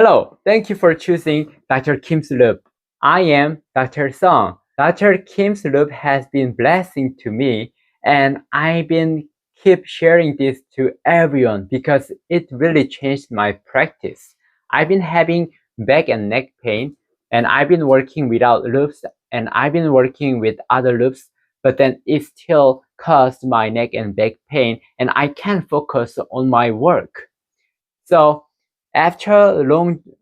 Hello, thank you for choosing Dr. Kim's Loupe. I am Dr. Sung. Dr. Kim's Loupe has been blessing to me, and I've been keep sharing this to everyone because it really changed my practice. I've been having back and neck pain, and I've been working without loupes, and I've been working with other loupes, but then it still caused my neck and back pain, and I can't focus on my work. So after a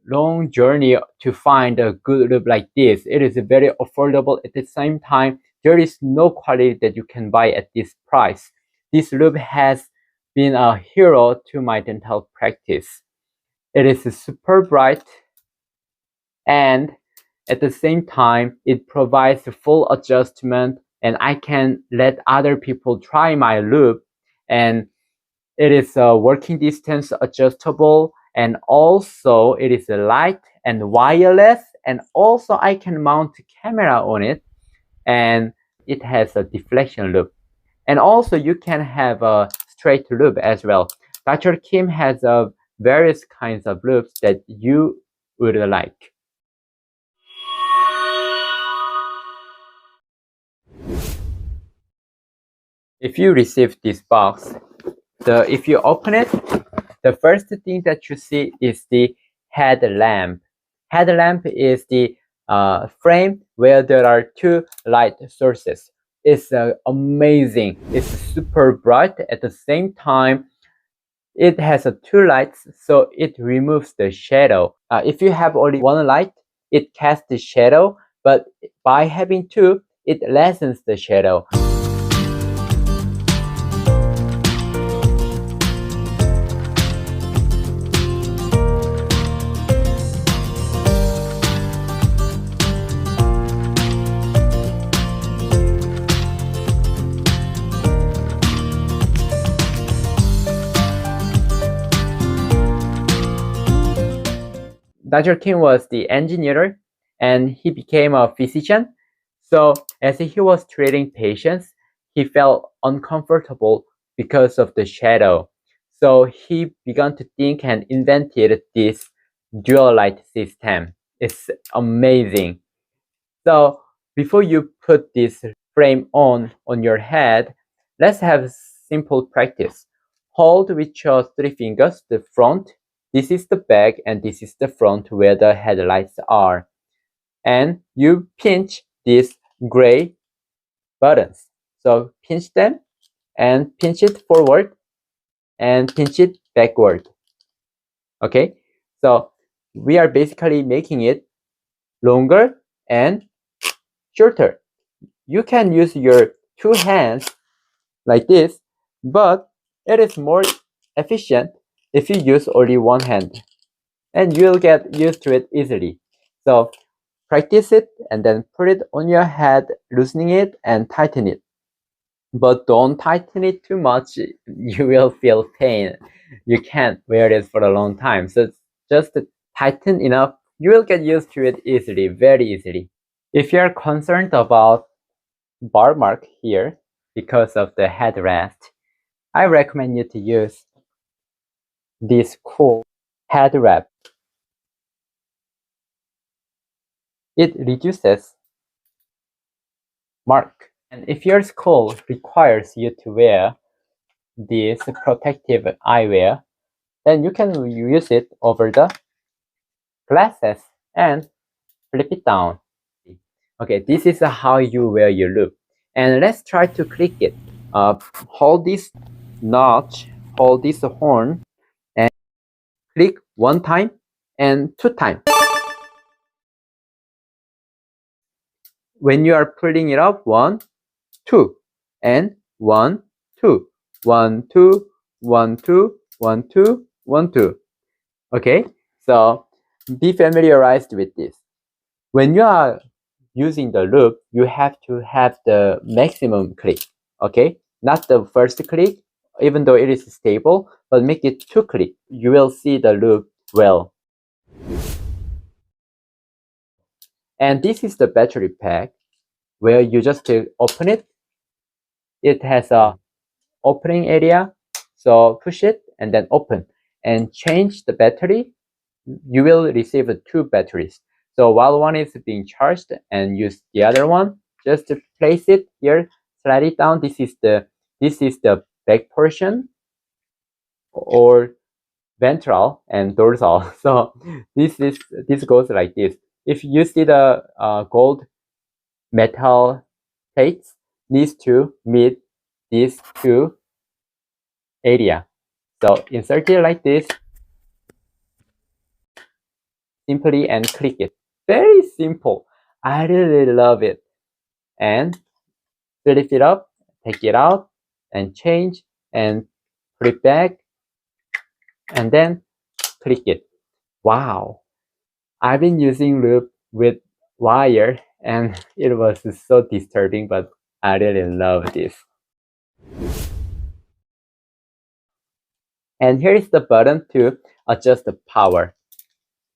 long journey to find a good loupe like this, it is very affordable. At the same time, there is no quality that you can buy at this price. This loupe has been a hero to my dental practice. It is super bright, and at the same time, it provides full adjustment, and I can let other people try my loupe, and it is working distance adjustable, and also it is light and wireless, and also I can mount a camera on it, and it has a deflection loop, and also you can have a straight loop as well. Dr. Kim has various kinds of loops that you would like. If you receive this box, if you open it, the first thing that you see is the headlamp. Headlamp is the frame where there are two light sources. It's amazing. It's super bright. At the same time, it has two lights, so it removes the shadow. If you have only one light, it casts the shadow, but by having two, it lessens the shadow. Dr. Kim was the engineer, and he became a physician. So as he was treating patients, he felt uncomfortable because of the shadow. So he began to think and invented this dual light system. It's amazing. So before you put this frame on your head, let's have simple practice. Hold with your three fingers the front. This is the back, and this is the front where the headlights are. And you pinch these gray buttons. So pinch them and pinch it forward and pinch it backward. Okay, so we are basically making it longer and shorter. You can use your two hands like this, but it is more efficient if you use only one hand, and you'll get used to it easily. So practice it and then put it on your head, loosening it and tighten it. But don't tighten it too much, you will feel pain. You can't wear this for a long time. So just tighten enough, you will get used to it easily, very easily. If you're concerned about bar mark here because of the headrest, I recommend you to use this cool head wrap. It reduces mark. And if your skull requires you to wear this protective eyewear, then you can use it over the glasses and flip it down. Okay, this is how you wear your loupe. And let's try to click it. Hold this notch, hold this horn, and click one time and two times. When you are pulling it up, 1, 2, and 1, 2, 1, 2, 1, 2, 1, 2, 1, 2. Okay, so be familiarized with this. When you are using the loupe, you have to have the maximum click. Okay, not the first click, even though it is stable, but make it 2 click. You will see the loupe well. And this is the battery pack, where you just open it. It has a opening area, so push it and then open and change the battery you will receive two batteries. So while one is being charged and use the other one, just place it here, slide it down. This is the back portion, or ventral and dorsal. So this goes like this. If you see the gold metal plates, needs to meet these two area. So insert it like this, simply, and click it. Very simple. I really love it. And flip it up, take it out, and change, and put it back, and then click it. Wow. I've been using Loupe with wire, and it was so disturbing, but I really love this. And here is the button to adjust the power.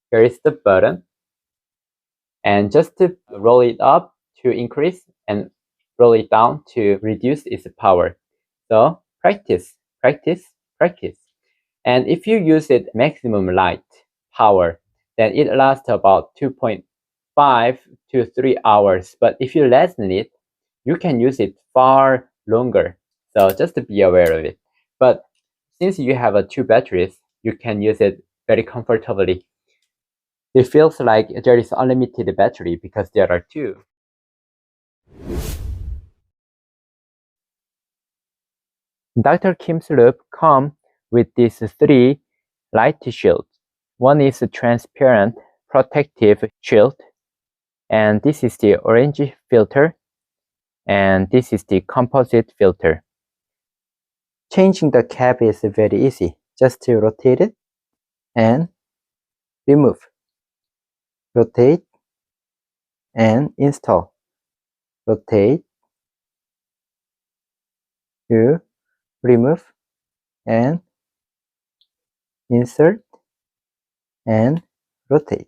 Here is the button, and just to roll it up to increase and roll it down to reduce its power. So practice, practice, practice. And if you use it maximum light power, then it lasts about 2.5 to 3 hours. But if you lessen it, you can use it far longer. So just to be aware of it. But since you have two batteries, you can use it very comfortably. It feels like there is unlimited battery because there are two. Dr. Kim's Loupe come with these three light shields. One is a transparent protective shield, and this is the orange filter, and this is the composite filter. Changing the cap is very easy. Just to rotate it and remove. Rotate and install. Rotate to remove and insert and rotate.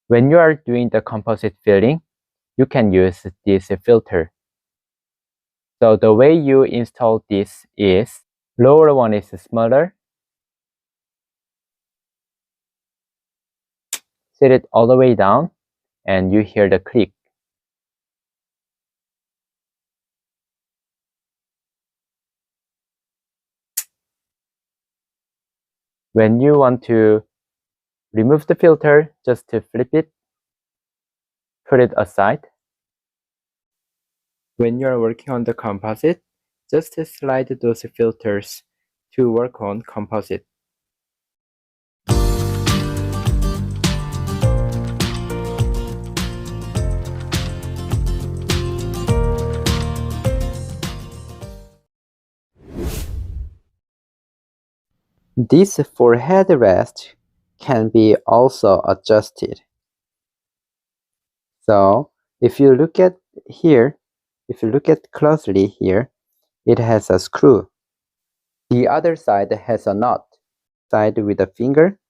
When you are doing the composite filling, you can use this filter. So the way you install this is, lower one is smaller. Set it all the way down and you hear the click. When you want to remove the filter, just to flip it, put it aside. When you are working on the composite, just slide those filters to work on composite. This forehead rest can be also adjusted. So if you look at here, if you look at closely here, it has a screw. The other side has a nut. Side with a finger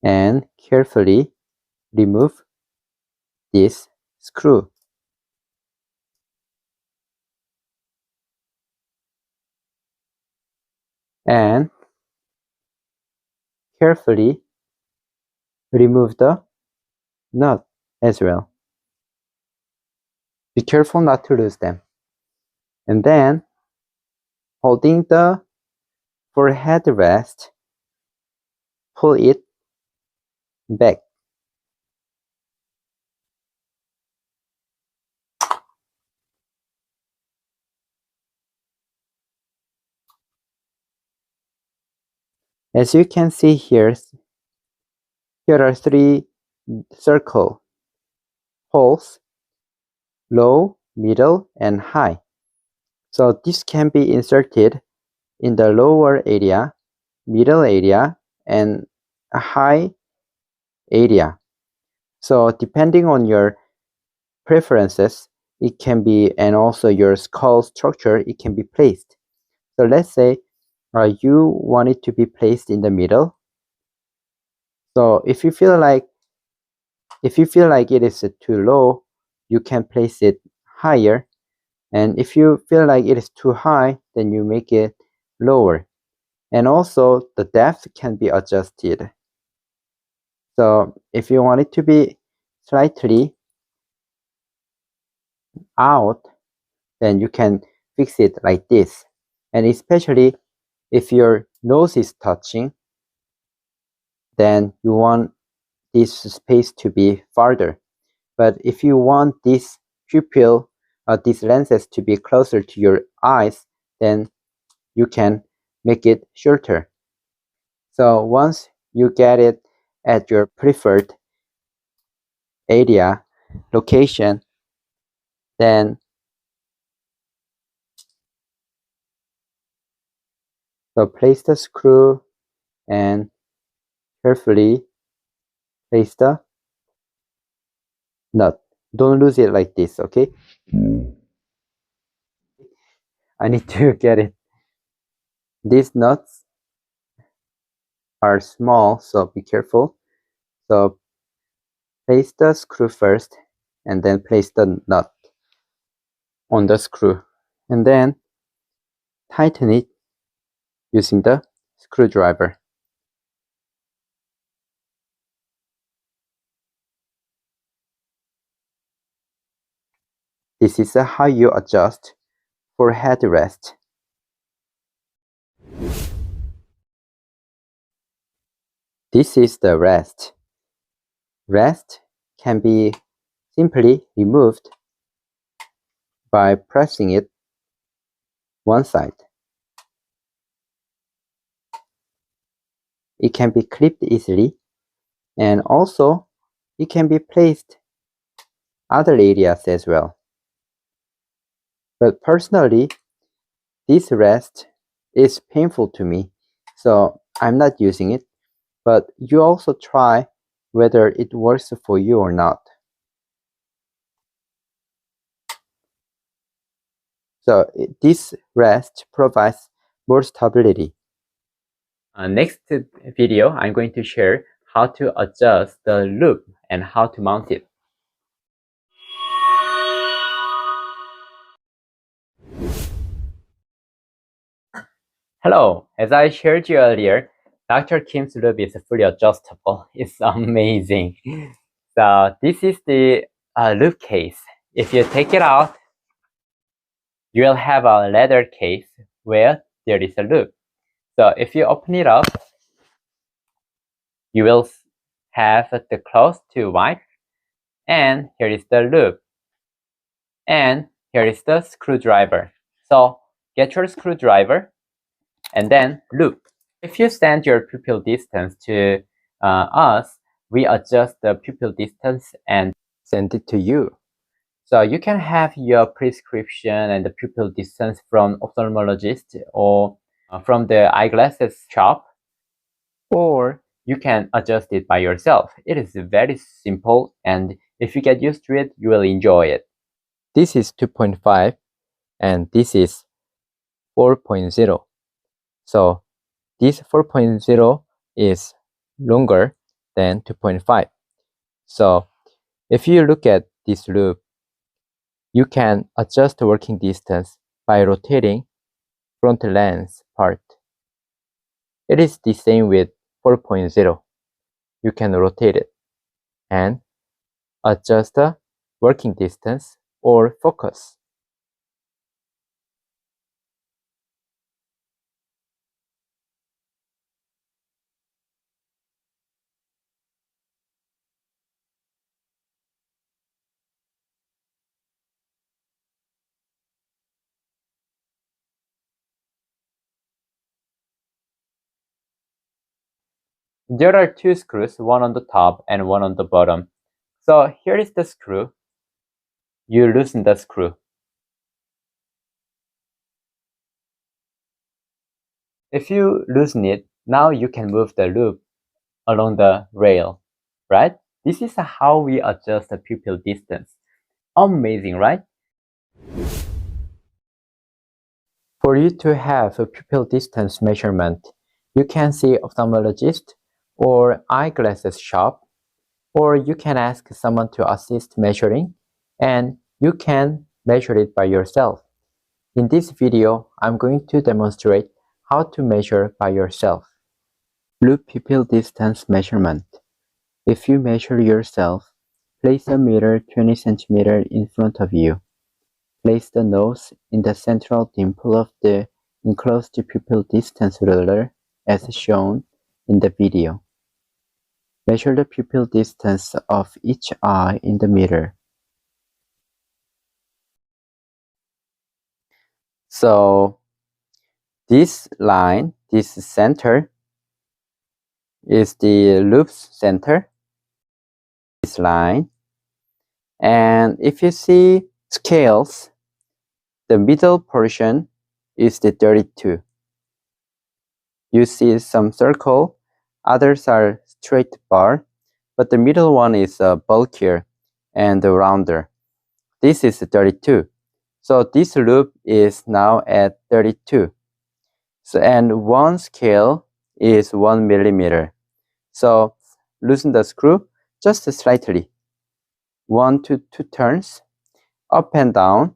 and carefully remove this screw. And carefully remove the nut as well. Be careful not to lose them. And then, holding the forehead rest, pull it back. As you can see here are three circle holes: low, middle, and high. So this can be inserted in the lower area, middle area, and a high area. So depending on your preferences, it can be, and also your skull structure, it can be placed. So let's say you want it to be placed in the middle. So if you feel like it is too low, you can place it higher. And if you feel like it is too high, then you make it lower. And also the depth can be adjusted. So if you want it to be slightly out, then you can fix it like this. And especially if your nose is touching, then you want this space to be farther. But if you want this pupil, these lenses to be closer to your eyes, then you can make it shorter. So once you get it at your preferred area, location, then so place the screw and carefully place the nut. Don't lose it like this, okay? I need to get it. These nuts are small, so be careful. So place the screw first and then place the nut on the screw and then tighten it using the screwdriver. This is how you adjust for headrest. This is the rest. Rest can be simply removed by pressing it one side. It can be clipped easily, and also it can be placed other areas as well. But personally, this rest is painful to me, so I'm not using it. But you also try whether it works for you or not. So this rest provides more stability. Next video, I'm going to share how to adjust the loop and how to mount it. Hello, as I shared you earlier, Dr. Kim's loop is fully adjustable. It's amazing. So this is the loop case. If you take it out, you will have a leather case where there is a loop. So if you open it up, you will have the cloth to wipe, and here is the loop, and here is the screwdriver. So get your screwdriver and then loop. If you send your pupil distance to us, we adjust the pupil distance and Send it to you. so you can have your prescription and the pupil distance from ophthalmologist or from the eyeglasses shop, or you can adjust it by yourself. It is very simple, and if you get used to it, you will enjoy it. This is 2.5 and this is 4.0. So this 4.0 is longer than 2.5. So if you look at this loop, you can adjust the working distance by rotating front lens part. It is the same with 4.0. You can rotate it and adjust the working distance or focus. There are two screws, one on the top and one on the bottom. So here is the screw. You loosen the screw. If you loosen it, now you can move the loop along the rail, right? This is how we adjust the pupil distance. Amazing, right? For you to have a pupil distance measurement, you can see ophthalmologist or eyeglasses shop, or you can ask someone to assist measuring, and you can measure it by yourself. In this video, I'm going to demonstrate how to measure by yourself. Loupe pupil distance measurement. If you measure yourself, place a mirror 20 cm in front of you. Place the nose in the central dimple of the enclosed pupil distance ruler as shown in the video. Measure the pupil distance of each eye in the mirror. So this line, this center, is the loupe's center. This line. And if you see scales, the middle portion is the 32. You see some circle, others are straight bar, but the middle one is bulkier and rounder. This is 32. So this loupe is now at 32. So, and one scale is 1 millimeter. So loosen the screw just slightly. 1 to 2 turns, up and down.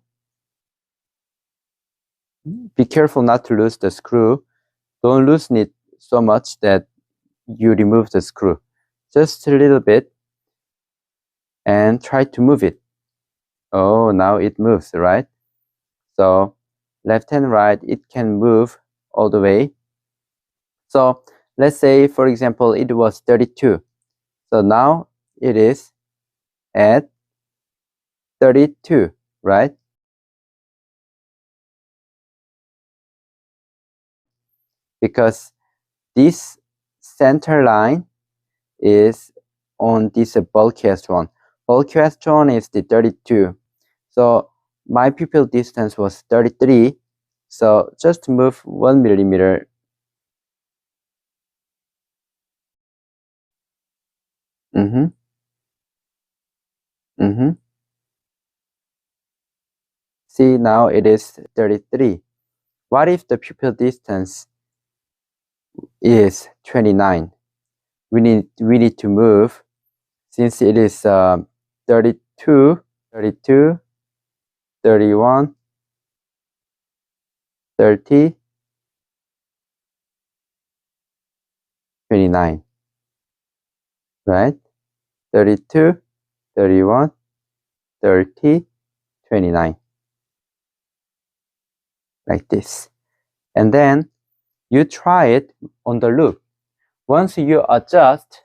Be careful not to lose the screw. Don't loosen it so much that you remove the screw. Just a little bit and try to move it. Oh, now it moves, right? So left and right, it can move all the way. So let's say, for example, it was 32. So now it is at 32, right? Because this center line is on this bulkiest one. Bulkiest one is the 32. So my pupil distance was 33. So just move 1 millimeter. See, now it is 33. What if the pupil distance is 29? We need to move, since it is 32, 32, 31, 30, 29, right? 32, 31, 30, 29, like this. And then you try it on the loupe. Once you adjust,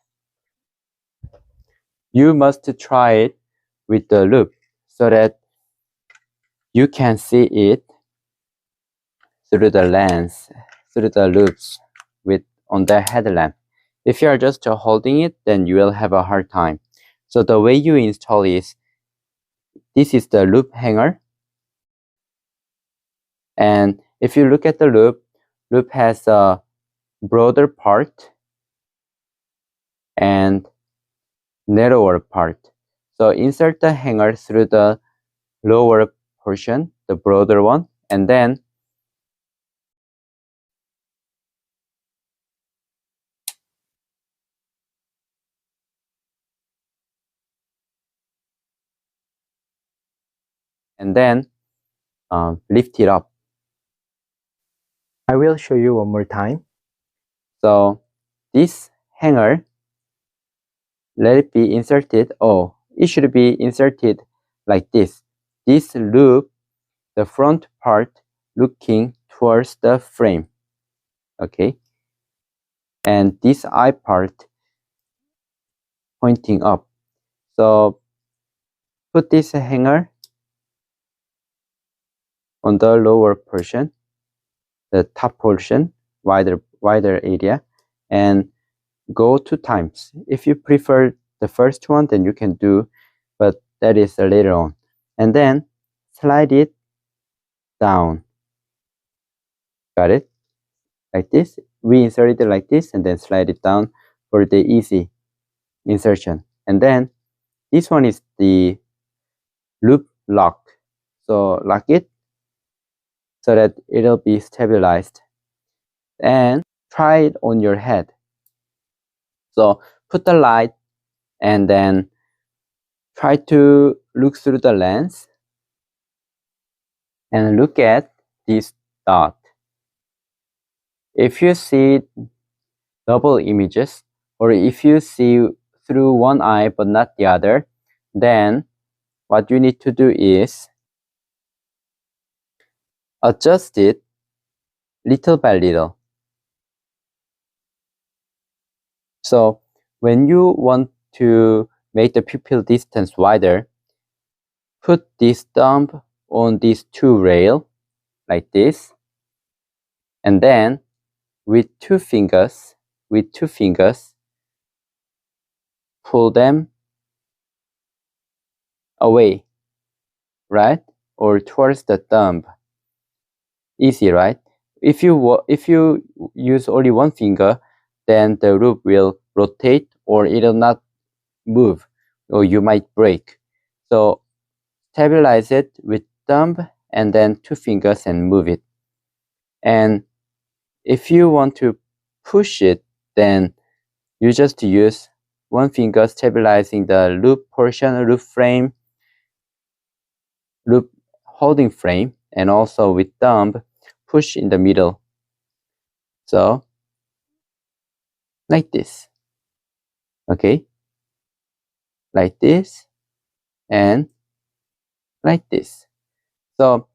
you must try it with the loupe so that you can see it through the lens, through the loupes on the headlamp. If you are just holding it, then you will have a hard time. So the way you install is, this is the loupe hanger. And if you look at the loupe has a broader part and narrower part. So insert the hanger through the lower portion, the broader one, and then lift it up. I will show you one more time. So this hanger, let it be inserted. Oh, it should be inserted like this. This loupe, the front part looking towards the frame. Okay. And this eye part pointing up. So put this hanger on the lower portion, the top portion, wider area, and go 2 times. If you prefer the first one, then you can do, but that is later on. And then slide it down. Got it? Like this. We insert it like this and then slide it down for the easy insertion. And then this one is the loupe lock. So lock it so that it'll be stabilized. And try it on your head. So put the light and then try to look through the lens and look at this dot. If you see double images, or if you see through one eye but not the other, then what you need to do is adjust it little by little. So when you want to make the pupil distance wider, put this thumb on these two rails like this, and then with two fingers, pull them away, right? Or towards the thumb. Easy, right? If you use only one finger, then the loop will rotate or it will not move, or you might break. So stabilize it with thumb and then two fingers and move it. And if you want to push it, then you just use one finger stabilizing the loop portion, loop frame, loop holding frame, and also with thumb push in the middle. So like this. Okay, like this and like this. So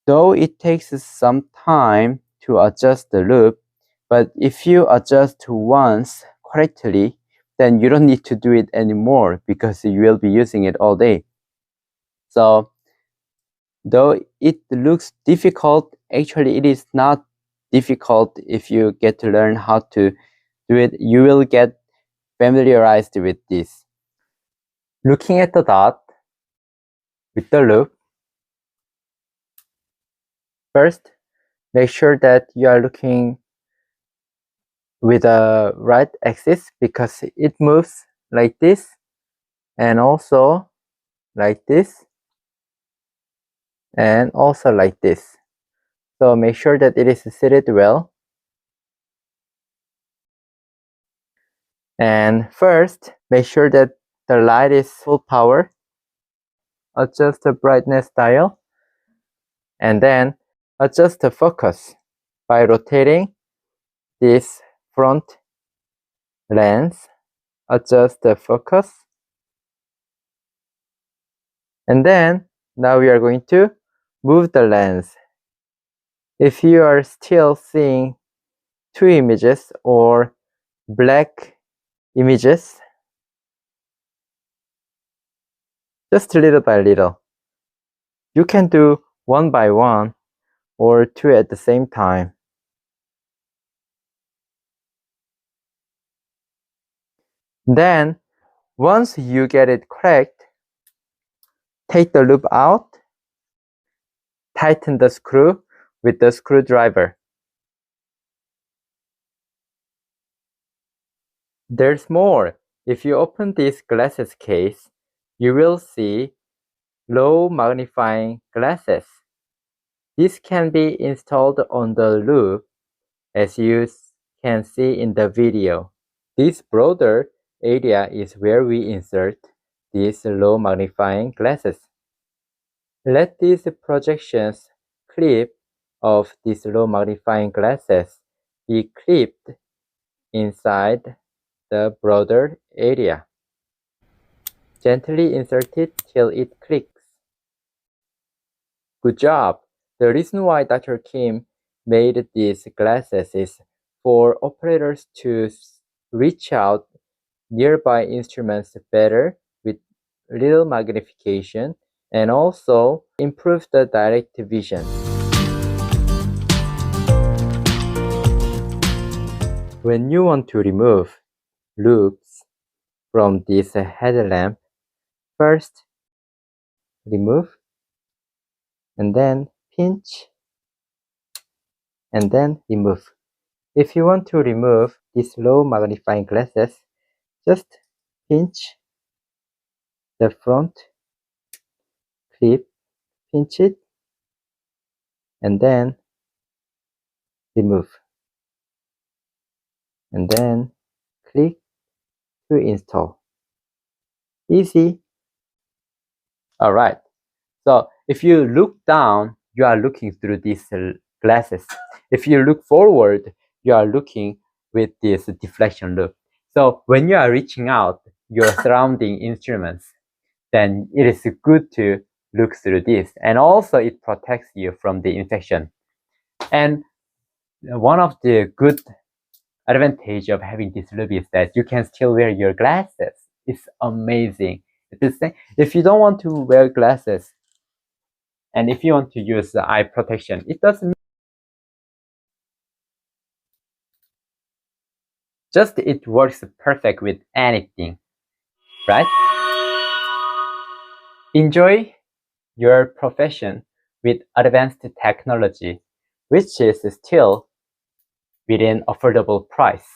though it takes some time to adjust the loop, but if you adjust once correctly, then you don't need to do it anymore because you will be using it all day. So though it looks difficult, actually it is not difficult. If you get to learn how to do it, you will get familiarized with this. Looking at the dot with the loop, first make sure that you are looking with a right axis because it moves like this and also like this and also like this. So make sure that it is seated well. And first, make sure that the light is full power. Adjust the brightness dial and then adjust the focus by rotating this front lens. Adjust the focus. And then now we are going to move the lens. If you are still seeing two images or black images, just little by little. You can do one by one or two at the same time. Then, once you get it correct, take the loop out, tighten the screw with the screwdriver. There's more. If you open this glasses case, you will see low magnifying glasses. This can be installed on the loop, as you can see in the video. This broader area is where we insert these low magnifying glasses. Let these projections clip of these low magnifying glasses be clipped inside the broader area. Gently insert it till it clicks. Good job! The reason why Dr. Kim made these glasses is for operators to reach out nearby instruments better with little magnification and also improve the direct vision. When you want to remove loupes from this headlamp, first remove and then pinch and then remove. If you want to remove these low magnifying glasses, just pinch the front clip, pinch it, and then remove. And then click to install. Easy. Alright. So if you look down, you are looking through these glasses. If you look forward, you are looking with this deflection loop. So when you are reaching out your surrounding instruments, then it is good to look through this. And also it protects you from the infection. And one of the good advantage of having this loupe is that you can still wear your glasses. It's amazing. If you don't want to wear glasses, and if you want to use the eye protection, it doesn't. Just it works perfect with anything, right? Enjoy your profession with advanced technology, which is still within affordable price.